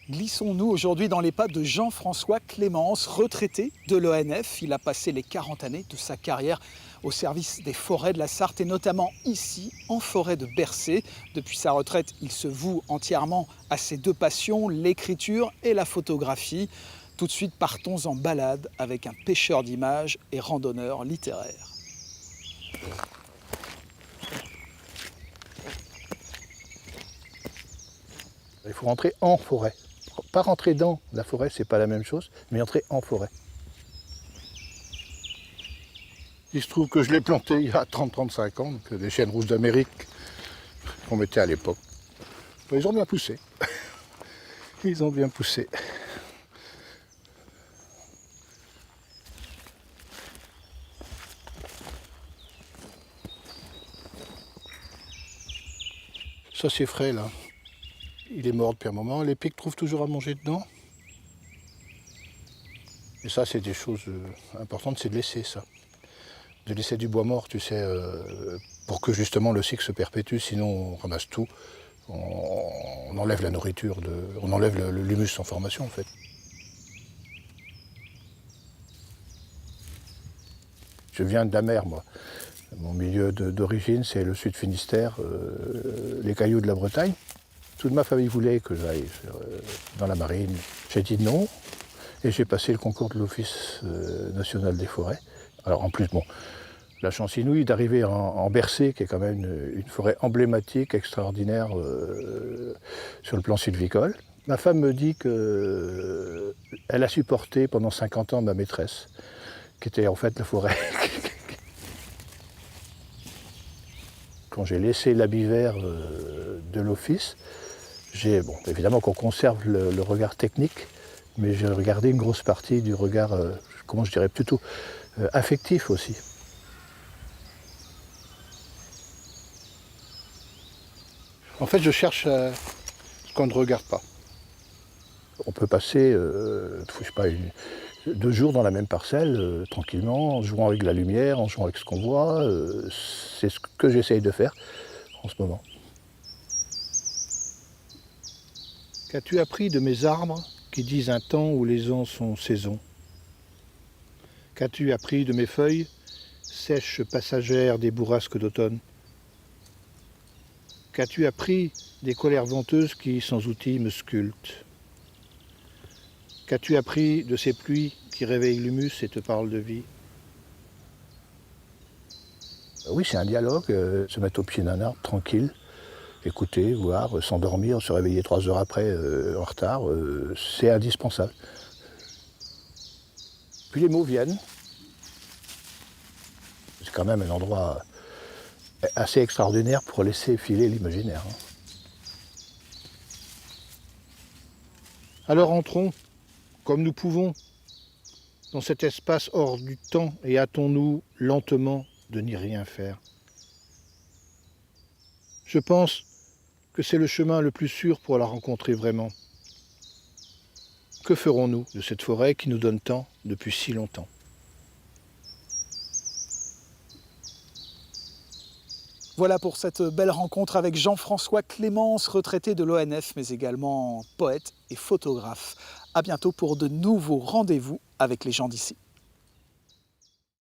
Glissons-nous aujourd'hui dans les pas de Jean-François Clémence, retraité de l'ONF. Il a passé les 40 années de sa carrière au service des forêts de la Sarthe et notamment ici, en forêt de Bercé. Depuis sa retraite, il se voue entièrement à ses deux passions, l'écriture et la photographie. Tout de suite, partons en balade avec un pêcheur d'images et randonneur littéraire. Il faut rentrer en forêt. Pas rentrer dans la forêt, c'est pas la même chose, mais entrer en forêt. Il se trouve que je l'ai planté il y a 30-35 ans, donc des chênes rousses d'Amérique qu'on mettait à l'époque. Ils ont bien poussé. Ils ont bien poussé. Ça c'est frais là. Il est mort depuis un moment. Les pics trouvent toujours à manger dedans. Et ça, c'est des choses importantes, c'est de laisser ça. De laisser du bois mort, tu sais, pour que justement le cycle se perpétue. Sinon, on ramasse tout. On enlève la nourriture, on enlève l'humus en formation, en fait. Je viens de la mer, moi. Mon milieu d'origine, c'est le sud Finistère, les cailloux de la Bretagne. Toute ma famille voulait que j'aille dans la marine. J'ai dit non et j'ai passé le concours de l'Office national des forêts. Alors en plus, bon, la chance inouïe d'arriver en Bercé, qui est quand même une forêt emblématique, extraordinaire sur le plan sylvicole. Ma femme me dit qu'elle a supporté pendant 50 ans ma maîtresse, qui était en fait la forêt. Quand j'ai laissé l'habit vert de l'office, bon, évidemment qu'on conserve le regard technique, mais j'ai regardé une grosse partie du regard, comment je dirais, plutôt affectif aussi. En fait, je cherche ce qu'on ne regarde pas. On peut passer, je sais pas, 2 jours dans la même parcelle, tranquillement, en jouant avec la lumière, en jouant avec ce qu'on voit. C'est ce que j'essaye de faire en ce moment. Qu'as-tu appris de mes arbres qui disent un temps où les ans sont saison? Qu'as-tu appris de mes feuilles, sèches passagères des bourrasques d'automne? Qu'as-tu appris des colères venteuses qui, sans outils, me sculptent? Qu'as-tu appris de ces pluies qui réveillent l'humus et te parlent de vie? Oui, c'est un dialogue, se mettre au pied d'un arbre, tranquille, écouter, voir, s'endormir, se réveiller 3 heures après en retard, c'est indispensable. Puis les mots viennent. C'est quand même un endroit assez extraordinaire pour laisser filer l'imaginaire. Alors entrons, comme nous pouvons, dans cet espace hors du temps et hâtons-nous lentement de n'y rien faire. Je pense que c'est le chemin le plus sûr pour la rencontrer vraiment. Que ferons-nous de cette forêt qui nous donne tant depuis si longtemps? Voilà pour cette belle rencontre avec Jean-François Clémence, retraité de l'ONF, mais également poète et photographe. À bientôt pour de nouveaux rendez-vous avec les gens d'ici.